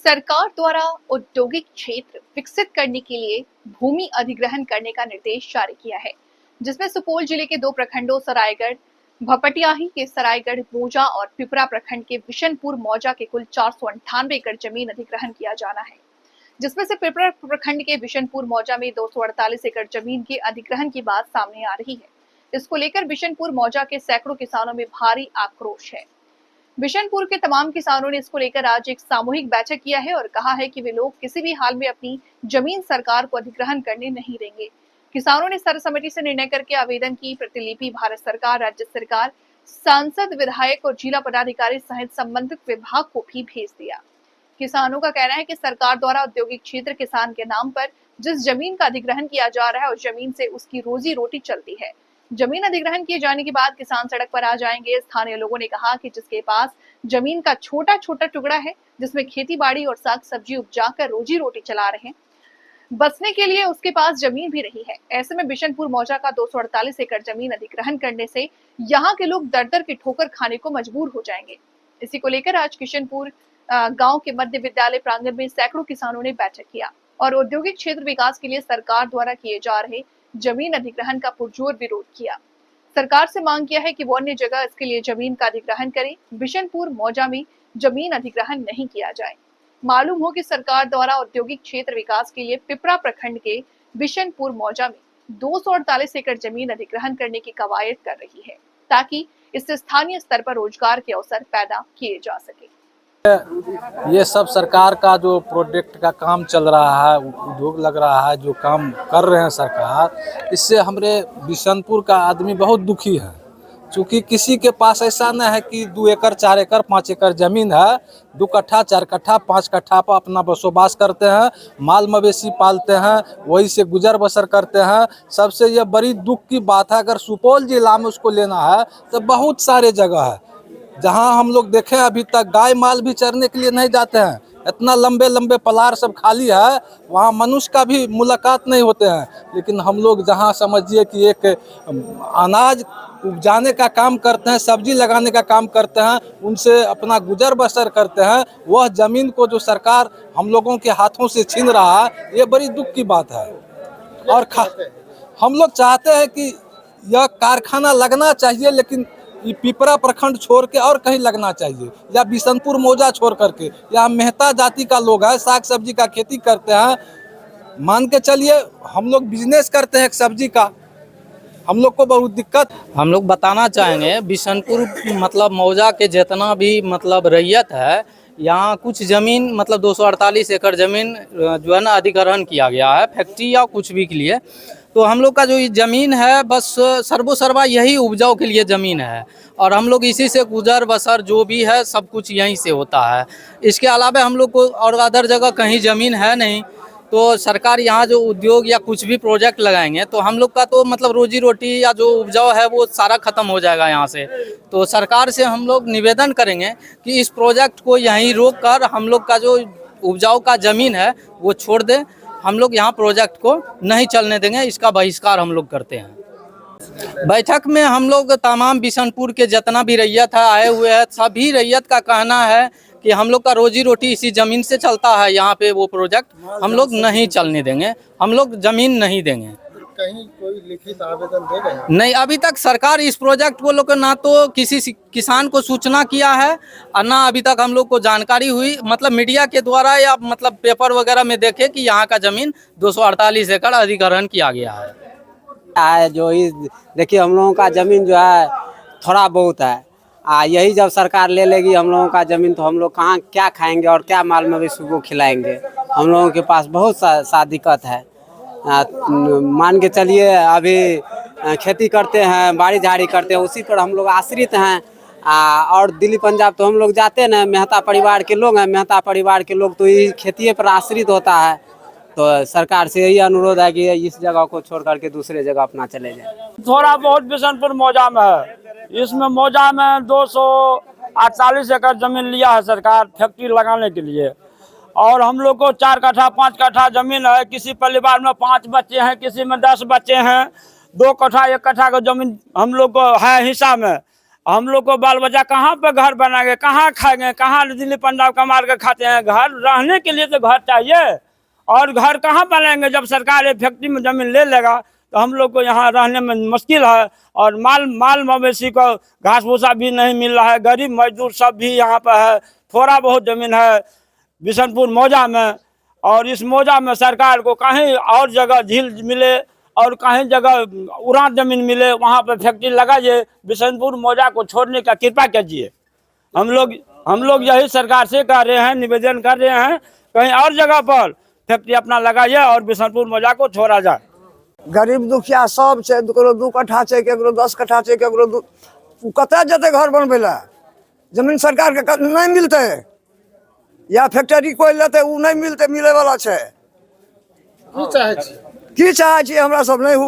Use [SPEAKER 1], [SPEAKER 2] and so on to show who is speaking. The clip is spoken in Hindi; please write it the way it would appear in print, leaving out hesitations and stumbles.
[SPEAKER 1] सरकार द्वारा औद्योगिक क्षेत्र विकसित करने के लिए भूमि अधिग्रहण करने का निर्देश जारी किया है, जिसमें सुपौल जिले के 2 प्रखंडों सरायगढ़ भपटियाही के सरायगढ़ मौजा और पिपरा प्रखंड के बिशनपुर मौजा के कुल 498 एकड़ जमीन अधिग्रहण किया जाना है, जिसमें से पिपरा प्रखंड के बिशनपुर मौजा में 248 एकड़ जमीन के अधिग्रहण की बात सामने आ रही है। इसको लेकर बिशनपुर मौजा के सैकड़ों किसानों में भारी आक्रोश है। बिशनपुर के तमाम किसानों ने इसको लेकर आज एक सामूहिक बैठक किया है और कहा है कि वे लोग किसी भी हाल में अपनी जमीन सरकार को अधिग्रहण करने नहीं देंगे। किसानों ने सर्वसम्मति से निर्णय करके आवेदन की प्रतिलिपि भारत सरकार, राज्य सरकार, सांसद, विधायक और जिला पदाधिकारी सहित संबंधित विभाग को भी भेज दिया। किसानों का कहना है कि सरकार द्वारा औद्योगिक क्षेत्र किसान के नाम पर जिस जमीन का अधिग्रहण किया जा रहा है उस जमीन से उसकी रोजी रोटी चलती है। जमीन अधिग्रहण किए जाने के बाद किसान सड़क पर आ जाएंगे। स्थानीय लोगों ने कहा कि जिसके पास जमीन का छोटा छोटा टुकड़ा है, जिसमें खेती बाड़ी और साग सब्जी उपजाकर रोजी रोटी चला रहे हैं, बसने के लिए उसके पास जमीन भी नहीं है। ऐसे में बिशनपुर मौजा का 248 एकड़ जमीन अधिग्रहण करने से यहाँ के लोग दर दर की ठोकर खाने को मजबूर हो जाएंगे। इसी को लेकर आज किशनपुर गांव के मध्य विद्यालय प्रांगण में सैकड़ों किसानों ने बैठक किया और औद्योगिक क्षेत्र विकास के लिए सरकार द्वारा किए जा रहे जमीन अधिग्रहण का पुरजोर विरोध किया। सरकार से मांग किया है कि वो अन्य जगह इसके लिए जमीन का अधिग्रहण करे, बिशनपुर मौजा में जमीन अधिग्रहण नहीं किया जाए। मालूम हो कि सरकार द्वारा औद्योगिक क्षेत्र विकास के लिए पिपरा प्रखंड के बिशनपुर मौजा में 248 एकड़ जमीन अधिग्रहण करने की कवायद कर रही है, ताकि इससे स्थानीय स्तर पर रोजगार के अवसर पैदा किए जा सके।
[SPEAKER 2] ये सब सरकार का जो प्रोजेक्ट का काम चल रहा है, उद्योग लग रहा है, जो काम कर रहे हैं सरकार, इससे हमारे बिशनपुर का आदमी बहुत दुखी है। क्योंकि किसी के पास ऐसा न है कि 2 एकड़ 4 एकड़ 5 एकड़ जमीन है, 2 कट्ठा 4 कट्ठा 5 कट्ठा पर अपना बसोबास करते हैं, माल मवेशी पालते हैं, वही से गुजर बसर करते हैं। सबसे ये बड़ी दुख की बात है, अगर सुपौल जिला में उसको लेना है तो बहुत सारे जगह है जहां हम लोग देखें अभी तक गाय माल भी चरने के लिए नहीं जाते हैं। इतना लंबे लंबे पलार सब खाली है, वहां मनुष्य का भी मुलाकात नहीं होते हैं। लेकिन हम लोग जहां समझिए कि एक अनाज उपजाने का काम करते हैं, सब्जी लगाने का काम करते हैं, उनसे अपना गुजर बसर करते हैं, वह जमीन को जो सरकार हम लोगों के हाथों से छीन रहा है, ये बड़ी दुख की बात है। और हम लोग चाहते हैं कि यह कारखाना लगना चाहिए, लेकिन ये पिपरा प्रखंड छोड़ के और कहीं लगना चाहिए, या बिशनपुर मौजा छोड़ करके। या मेहता जाति का लोग है, साग सब्जी का खेती करते हैं, मान के चलिए हम लोग बिजनेस करते हैं एक सब्जी का, हम लोग को बहुत दिक्कत।
[SPEAKER 3] हम लोग बताना चाहेंगे बिशनपुर मतलब मौजा के जितना भी मतलब रैयत है, यहाँ कुछ ज़मीन मतलब 248 एकड़ ज़मीन जो है ना अधिग्रहण किया गया है फैक्ट्री या कुछ भी के लिए। तो हम लोग का जो ज़मीन है बस सर्वोसर्वा यही उपजाऊ के लिए ज़मीन है और हम लोग इसी से गुजर बसर जो भी है सब कुछ यहीं से होता है। इसके अलावा हम लोग को और अदर जगह कहीं ज़मीन है नहीं। तो सरकार यहाँ जो उद्योग या कुछ भी प्रोजेक्ट लगाएंगे तो हम लोग का तो मतलब रोजी रोटी या जो उपजाऊ है वो सारा ख़त्म हो जाएगा यहाँ से। तो सरकार से हम लोग निवेदन करेंगे कि इस प्रोजेक्ट को यहीं रोक कर हम लोग का जो उपजाऊ का ज़मीन है वो छोड़ दें। हम लोग यहाँ प्रोजेक्ट को नहीं चलने देंगे, इसका बहिष्कार हम लोग करते हैं। बैठक में हम लोग तमाम बिशनपुर के जितना भी रैयत है आए हुए हैं, सभी रैयत का कहना है कि हम लोग का रोजी रोटी इसी ज़मीन से चलता है। यहाँ पे वो प्रोजेक्ट हम लोग नहीं चलने देंगे, हम लोग ज़मीन नहीं देंगे।
[SPEAKER 4] कहीं कोई लिखित आवेदन दे गए?
[SPEAKER 3] नहीं, अभी तक सरकार इस प्रोजेक्ट को लोग ना तो किसी किसान को सूचना किया है और ना अभी तक हम लोग को जानकारी हुई, मतलब मीडिया के द्वारा या मतलब पेपर वगैरह में देखे कि यहाँ का ज़मीन 248 एकड़ अधिग्रहण किया गया है।
[SPEAKER 5] जो देखिए हम लोगों का ज़मीन जो है थोड़ा बहुत है, यही जब सरकार ले लेगी हम लोगों का ज़मीन तो हम लोग कहाँ क्या खाएंगे और क्या माल मवेशी को खिलाएंगे। हम लोगों के पास बहुत सा दिक्कत है। मान के चलिए अभी खेती करते हैं, बाड़ी झाड़ी करते हैं, उसी पर हम लोग आश्रित हैं। और दिल्ली पंजाब तो हम लोग जाते हैं ना, मेहता परिवार के लोग हैं, मेहता परिवार के लोग तो इस खेती पर आश्रित होता है। तो सरकार से यही अनुरोध है कि इस जगह को छोड़ करके दूसरे जगह अपना चले जाए।
[SPEAKER 6] थोड़ा बहुत बिशनपुर मौजा में है, इसमें मौजा में 248 एकड़ जमीन लिया है सरकार फैक्ट्री लगाने के लिए। और हम लोग को 4 कट्ठा 5 कट्ठा जमीन है। किसी परिवार में 5 बच्चे हैं, किसी में 10 बच्चे हैं। 2 कट्ठा 1 कट्ठा का जमीन हम लोग को है हिस्सा में। हम लोग को बाल बच्चा कहाँ पे घर बनाएंगे, कहाँ खाएंगे, कहाँ दिल्ली पंजाब कमा के खाते हैं। घर रहने के लिए तो घर चाहिए, और घर कहाँ बनाएंगे जब सरकार एक फैक्ट्री में जमीन ले लेगा तो हम लोग को यहाँ रहने में मुश्किल है। और माल मवेशी को घास भूसा भी नहीं मिल रहा है। गरीब मजदूर सब भी यहाँ पर है। थोड़ा बहुत जमीन है बिशनपुर मौजा में, और इस मौजा में सरकार को कहीं और जगह झील मिले और कहीं जगह उड़ान जमीन मिले, वहाँ पर फैक्ट्री लगाइए। बिशनपुर मौजा को छोड़ने का कृपा कीजिए। हम लोग यही सरकार से कह रहे हैं, निवेदन कर रहे हैं, कहीं और जगह पर फैक्ट्री अपना लगाइए और बिशनपुर मौजा को छोड़ा जाए।
[SPEAKER 7] गरीब दुखिया सब छै, केकरो 2 कट्ठा छै, केकरो 10 कट्ठा छै, केकरो कतऽ जेतै घर बनबै लए। जमीन सरकार के नहीं मिलते, या फैक्ट्री कोई लेते उ नहीं मिलते, मिले वाला छै।
[SPEAKER 4] की चाहै छी?
[SPEAKER 7] की चाहै छी हमरा सब नहीं हुआ।